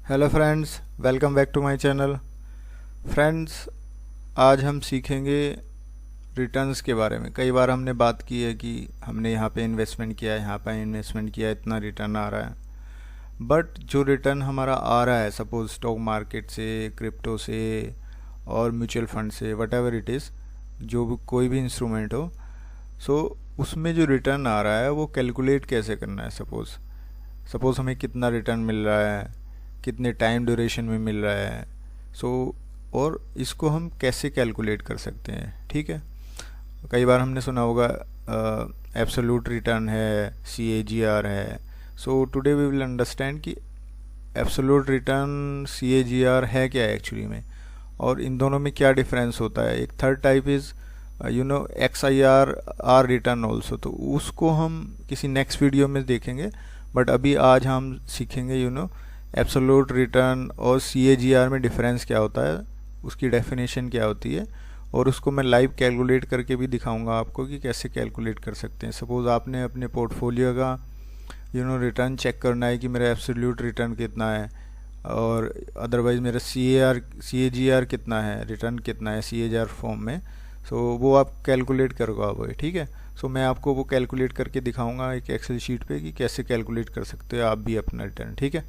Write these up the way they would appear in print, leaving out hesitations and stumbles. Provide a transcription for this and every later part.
Hello friends, welcome back to my channel. Friends, आज हम सीखेंगे रिटर्न्स के बारे में। कई बार हमने बात की है कि हमने यहाँ पे इन्वेस्टमेंट किया है, यहाँ पे इन्वेस्टमेंट किया है, इतना रिटर्न आ रहा है। बट जो रिटर्न हमारा आ रहा है, सपोज स्टॉक मार्केट से, क्रिप्टो से और म्यूचुअल फंड से, वट एवर इट इज़, जो भी कोई भी इंस्ट्रूमेंट हो, सो उसमें जो रिटर्न आ रहा है वो कैलकुलेट कैसे करना है। सपोज़ हमें कितना रिटर्न मिल रहा है, कितने टाइम ड्यूरेशन में मिल रहा है, और इसको हम कैसे कैलकुलेट कर सकते हैं। ठीक है, कई बार हमने सुना होगा एब्सोल्यूट रिटर्न है, CAGR है। So today we will understand कि एब्सोल्यूट रिटर्न, CAGR है क्या है एक्चुअली में, और इन दोनों में क्या डिफरेंस होता है। एक third type is XIRR return also, तो उसको हम किसी नेक्स्ट वीडियो में देखेंगे। बट अभी आज हम सीखेंगे एब्सोल्यूट रिटर्न और CAGR में डिफरेंस क्या होता है, उसकी डेफिनेशन क्या होती है, और उसको मैं लाइव कैलकुलेट करके भी दिखाऊंगा आपको कि कैसे कैलकुलेट कर सकते हैं। सपोज़ आपने अपने पोर्टफोलियो का रिटर्न चेक करना है कि मेरा एब्सोल्यूट रिटर्न कितना है, और अदरवाइज़ मेरा CAGR कितना है, रिटर्न कितना है CAGR फॉर्म में। सो वो आप कैलकुलेट करोगे। ठीक है, सो मैं आपको वो कैलकुलेट करके दिखाऊंगा एक एक्सेल शीट पे कि कैसे कैलकुलेट कर सकते हो आप भी अपना रिटर्न। ठीक है,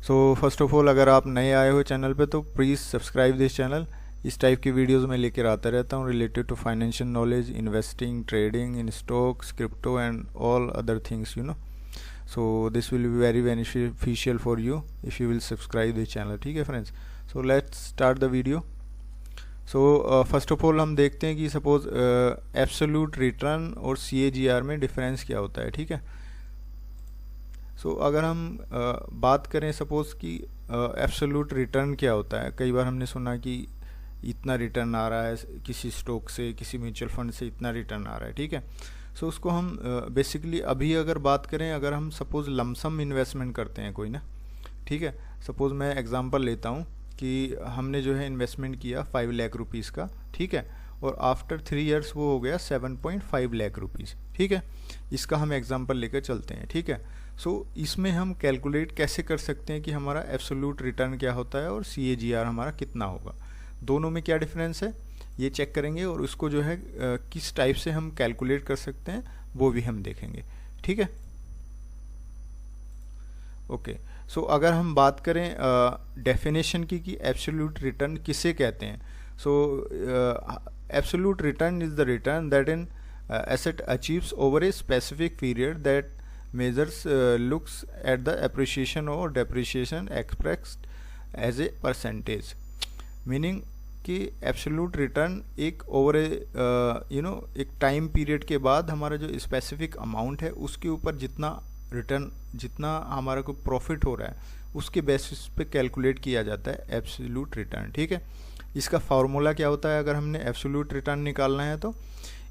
सो फर्स्ट ऑफ ऑल, अगर आप नए आए हो चैनल पे तो प्लीज़ सब्सक्राइब दिस चैनल। इस टाइप की वीडियोस मैं लेकर आता रहता हूँ related to financial knowledge, investing, trading in stocks, crypto and all other things so this will be very beneficial for you if you will subscribe this channel. ठीक है friends, so let's start the video. So first of all हम देखते हैं कि suppose absolute return और CAGR में difference क्या होता है। ठीक है, सो अगर हम बात करें सपोज़ कि एब्सोल्यूट रिटर्न क्या होता है। कई बार हमने सुना कि इतना रिटर्न आ रहा है किसी स्टॉक से, किसी म्यूचुअल फंड से इतना रिटर्न आ रहा है। ठीक है, सो उसको हम बेसिकली अभी अगर बात करें, अगर हम सपोज़ लमसम इन्वेस्टमेंट करते हैं कोई ना, ठीक है, सपोज़ मैं एग्जांपल लेता हूँ कि हमने जो है इन्वेस्टमेंट किया 5 लाख रुपीज़ का। ठीक है, और आफ्टर 3 इयर्स वो हो गया 7.5 लाख रुपीज़। ठीक है, इसका हम एग्जांपल लेकर चलते हैं। ठीक है, सो इसमें हम कैलकुलेट कैसे कर सकते हैं कि हमारा एब्सोल्यूट रिटर्न क्या होता है और CAGR हमारा कितना होगा, दोनों में क्या डिफरेंस है ये चेक करेंगे, और उसको जो है किस टाइप से हम कैलकुलेट कर सकते हैं वो भी हम देखेंगे। ठीक है, ओके। सो अगर हम बात करें डेफिनेशन की कि एब्सोल्यूट रिटर्न किसे कहते हैं, सो absolute return is the return that an asset achieves over a specific period that measures looks at the appreciation or depreciation expressed as a percentage। Meaning कि एब्सोल्यूट रिटर्न एक over एक time period के बाद हमारा जो specific amount है उसके ऊपर जितना रिटर्न, जितना हमारा को प्रॉफिट हो रहा है उसके बेसिस पे कैलकुलेट किया जाता है एब्सोल्यूट रिटर्न। ठीक है, इसका फार्मूला क्या होता है अगर हमने एब्सोल्यूट रिटर्न निकालना है तो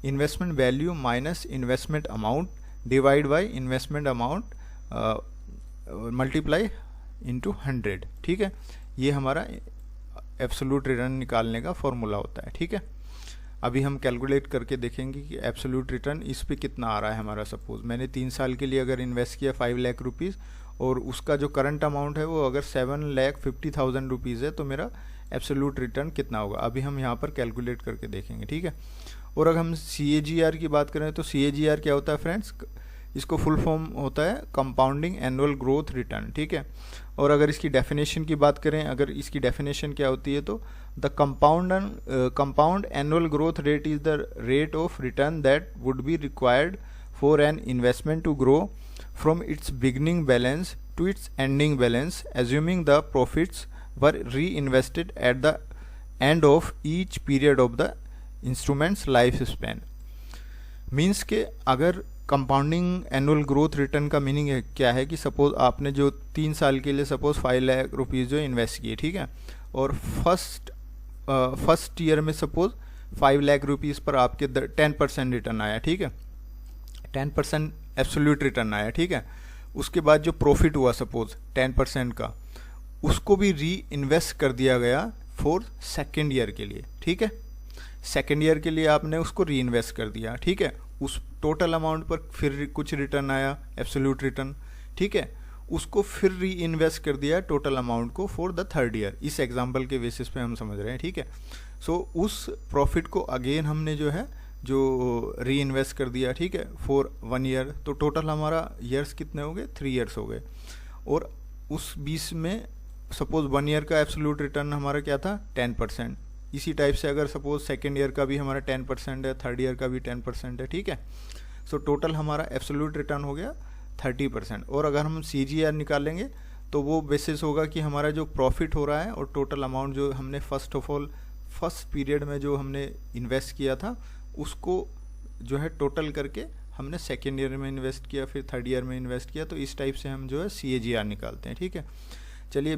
investment value minus investment amount divide by investment amount multiply into 100। ठीक है, ये हमारा एब्सोल्यूट रिटर्न निकालने का फॉर्मूला होता है। ठीक है, अभी हम कैलकुलेट करके देखेंगे कि एब्सोल्यूट रिटर्न इस पे कितना आ रहा है हमारा। सपोज मैंने 3 साल के लिए अगर इन्वेस्ट किया 5 लाख रुपीज़, और उसका जो करंट अमाउंट है वो अगर 7,50,000 रुपीज़ है, तो मेरा एब्सोल्यूट रिटर्न कितना होगा अभी हम यहाँ पर कैलकुलेट करके देखेंगे। ठीक है, और अगर हम CAGR की बात करें तो CAGR क्या होता है फ्रेंड्स, इसको फुल फॉर्म होता है कंपाउंडिंग एनुअल ग्रोथ रिटर्न। ठीक है, और अगर इसकी डेफिनेशन की बात करें, अगर इसकी डेफिनेशन क्या होती है तो the compound annual growth rate is the rate of return that would be required for an investment to grow from its beginning balance to its ending balance assuming the profits were reinvested at the end of each period of the instrument's life span. Means के अगर compounding annual growth return का meaning क्या है कि suppose आपने जो 3 साल के लिए सपोज 5 लाख रुपीज़ जो इन्वेस्ट किए, ठीक है, और फर्स्ट ईयर में सपोज 5 लाख रुपीज़ पर आपके 10% रिटर्न आया। ठीक है, 10% एब्सोल्यूट रिटर्न आया। ठीक है, उसके बाद जो प्रॉफिट हुआ सपोज 10% का, उसको भी री इन्वेस्ट कर दिया गया फॉर सेकेंड ईयर के लिए। ठीक है, सेकेंड ईयर के लिए आपने उसको री इन्वेस्ट कर दिया। ठीक है, उस टोटल अमाउंट पर फिर कुछ रिटर्न आया एब्सोल्यूट रिटर्न। ठीक है, उसको फिर री इन्वेस्ट कर दिया टोटल अमाउंट को फॉर द थर्ड ईयर। इस एग्जांपल के बेसिस पे हम समझ रहे हैं, ठीक है। सो उस प्रॉफिट को अगेन हमने जो है जो री इन्वेस्ट कर दिया, ठीक है, फॉर 1 ईयर। तो टोटल हमारा ईयर्स कितने हो गए, 3 ईयर्स हो गए। और उस 20 में सपोज 1 ईयर का एब्सोल्यूट रिटर्न हमारा क्या था, 10%। इसी टाइप से अगर सपोज सेकेंड ईयर का भी हमारा 10% है, थर्ड ईयर का भी 10% है, ठीक है। सो टोटल हमारा एब्सोल्यूट रिटर्न हो गया 30%। और अगर हम CGR निकालेंगे तो वो बेसिस होगा कि हमारा जो प्रॉफिट हो रहा है और टोटल अमाउंट जो हमने first of all first period में जो हमने इन्वेस्ट किया था उसको जो है टोटल करके हमने सेकेंड ईयर में इन्वेस्ट किया, फिर थर्ड ईयर में इन्वेस्ट किया। तो इस टाइप से हम जो है CAGR निकालते हैं, ठीक है। चलिए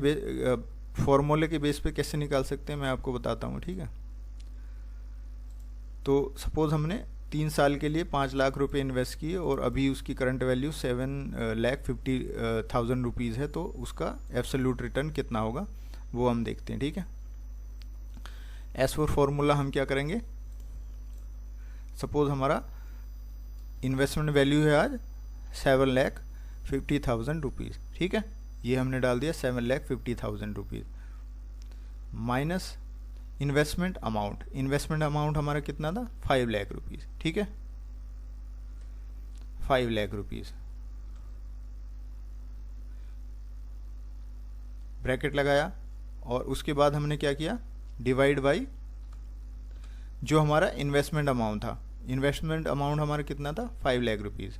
फॉर्मूले के बेस पे कैसे निकाल सकते हैं मैं आपको बताता हूँ, ठीक है। तो सपोज हमने 3 साल के लिए 5 लाख रुपए इन्वेस्ट किए और अभी उसकी करंट वैल्यू 7,50,000 रुपीज़ है, तो उसका एब्सोल्यूट रिटर्न कितना होगा वो हम देखते हैं, ठीक है। एज फॉर फॉर्मूला हम क्या करेंगे, सपोज हमारा इन्वेस्टमेंट वैल्यू है आज 7,50,000 रुपीज़, ठीक है। ये हमने डाल दिया 7,50,000 रुपीज़ माइनस इन्वेस्टमेंट अमाउंट हमारा कितना था, 5 लाख रुपीज़, ठीक है। 5 लाख रुपीज़ ब्रैकेट लगाया और उसके बाद हमने क्या किया, डिवाइड बाई जो हमारा इन्वेस्टमेंट अमाउंट था। इन्वेस्टमेंट अमाउंट हमारा कितना था, 5 लाख रुपीज़,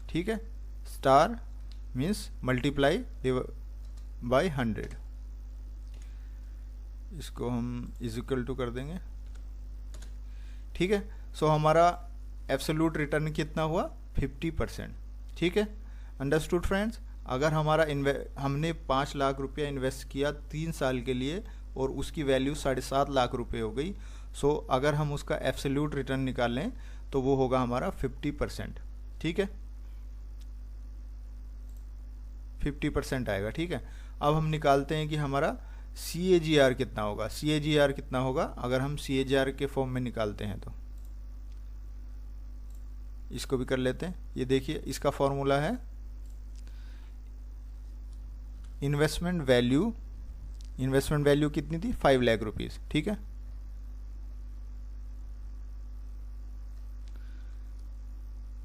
ठीक है। स्टार मीन्स मल्टीप्लाई बाई 100, इसको हम इज इक्वल टू कर देंगे, ठीक है। सो हमारा एब्सोल्यूट रिटर्न कितना हुआ, 50%, ठीक है। Understood friends. अगर हमारा हमने 5 लाख रुपया इन्वेस्ट किया 3 साल के लिए और उसकी वैल्यू 7.5 लाख रुपए हो गई। सो अगर हम उसका एब्सोल्यूट रिटर्न निकालें तो वो होगा हमारा 50%, ठीक है। 50% आएगा, ठीक है। अब हम निकालते हैं कि हमारा CAGR कितना होगा। CAGR कितना होगा अगर हम CAGR के फॉर्म में निकालते हैं, तो इसको भी कर लेते हैं। ये देखिए इसका फॉर्मूला है इन्वेस्टमेंट वैल्यू कितनी थी, 5 लाख रुपीज़, ठीक है।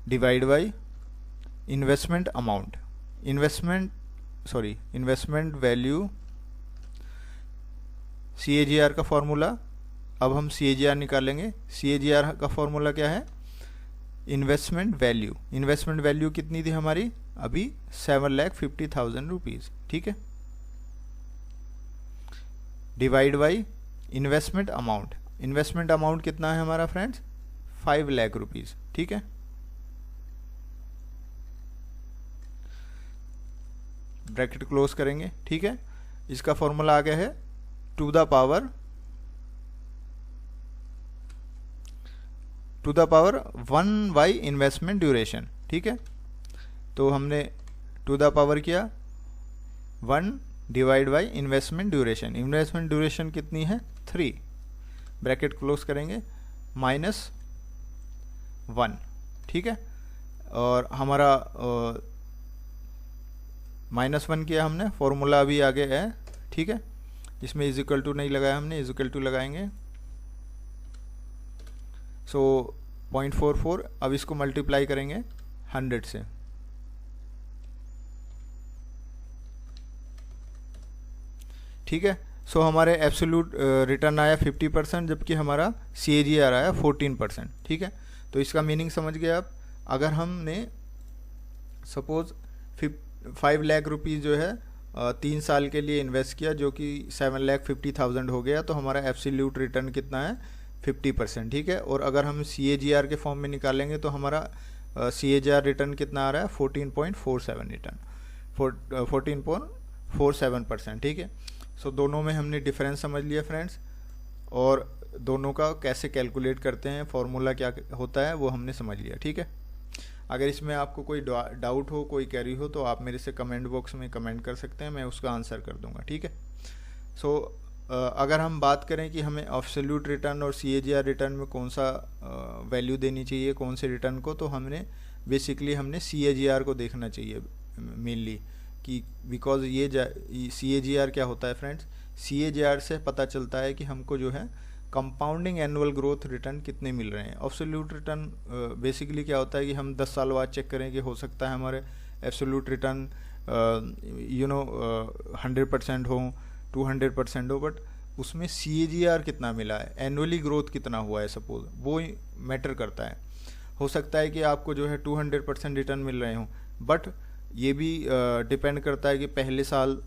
Divide by investment value CAGR का फॉर्मूला। अब हम CAGR निकालेंगे। CAGR का फॉर्मूला क्या है, इन्वेस्टमेंट वैल्यू कितनी थी हमारी अभी, 7,50,000 रुपीज़, ठीक है। डिवाइड बाई इन्वेस्टमेंट अमाउंट कितना है हमारा फ्रेंड्स, 5 लाख रुपीज़, ठीक है। ब्रैकेट क्लोज करेंगे, ठीक है। इसका फॉर्मूला आ गया है to the power 1 by investment duration, ठीक है। तो हमने टू द पावर किया 1 डिवाइड बाई इन्वेस्टमेंट ड्यूरेशन कितनी है, 3, ब्रैकेट क्लोज करेंगे, -1, ठीक है। और हमारा -1 किया हमने, फॉर्मूला अभी आगे है, ठीक है। इसमें इज इक्वल टू नहीं लगाया हमने, इज इक्वल टू लगाएंगे। सो 0.44, अब इसको मल्टीप्लाई करेंगे 100 से, ठीक है। सो हमारे एब्सोल्यूट रिटर्न आया 50%, जबकि हमारा CAGR आया 14%, ठीक है। तो इसका मीनिंग समझ गए आप। अगर हमने सपोज 5 लाख रुपीज़ जो है 3 साल के लिए इन्वेस्ट किया, जो कि 7,50,000 हो गया, तो हमारा एब्सोल्यूट रिटर्न कितना है, 50%, ठीक है। और अगर हम CAGR के फॉर्म में निकालेंगे तो हमारा CAGR रिटर्न कितना आ रहा है, 14.47%, ठीक है। सो दोनों में हमने डिफरेंस समझ लिया फ्रेंड्स, और दोनों का कैसे कैलकुलेट करते हैं, फॉर्मूला क्या होता है वो हमने समझ लिया, ठीक है। अगर इसमें आपको कोई डाउट हो, कोई क्वेरी हो, तो आप मेरे से कमेंट बॉक्स में कमेंट कर सकते हैं, मैं उसका आंसर कर दूंगा, ठीक है। सो अगर हम बात करें कि हमें एब्सोल्यूट रिटर्न और CAGR रिटर्न में कौन सा वैल्यू देनी चाहिए कौन से रिटर्न को, तो हमने हमने CAGR को देखना चाहिए मेनली, कि बिकॉज ये CAGR क्या होता है फ्रेंड्स, CAGR से पता चलता है कि हमको जो है कंपाउंडिंग एनुअल ग्रोथ रिटर्न कितने मिल रहे हैं। एब्सोल्यूट रिटर्न बेसिकली क्या होता है कि हम 10 साल बाद चेक करें कि हो सकता है हमारे एब्सोल्यूट रिटर्न 100% हो, 200% हो, बट उसमें CAGR कितना मिला है, एनुअली ग्रोथ कितना हुआ है, सपोज वो मैटर करता है। हो सकता है कि आपको जो है 200% रिटर्न मिल रहे हों, बट ये भी डिपेंड करता है कि पहले साल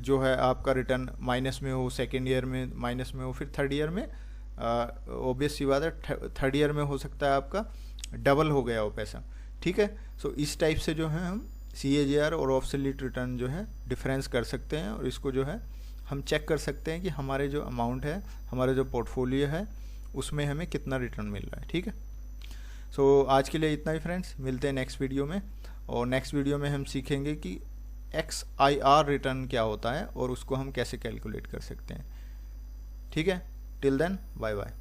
जो है आपका रिटर्न माइनस में हो, सेकेंड ईयर में माइनस में हो, फिर थर्ड ईयर में ऑब्वियस सी बात है थर्ड ईयर में हो सकता है आपका डबल हो गया हो पैसा, ठीक है। सो इस टाइप से जो है हम CAGR और एब्सोल्यूट रिटर्न जो है डिफरेंस कर सकते हैं, और इसको जो है हम चेक कर सकते हैं कि हमारे जो अमाउंट है, हमारे जो पोर्टफोलियो है, उसमें हमें कितना रिटर्न मिल रहा है, ठीक है। सो आज के लिए इतना ही फ्रेंड्स, मिलते हैं नेक्स्ट वीडियो में, और नेक्स्ट वीडियो में हम सीखेंगे कि XIR रिटर्न क्या होता है और उसको हम कैसे कैलकुलेट कर सकते हैं, ठीक है। Till then bye bye.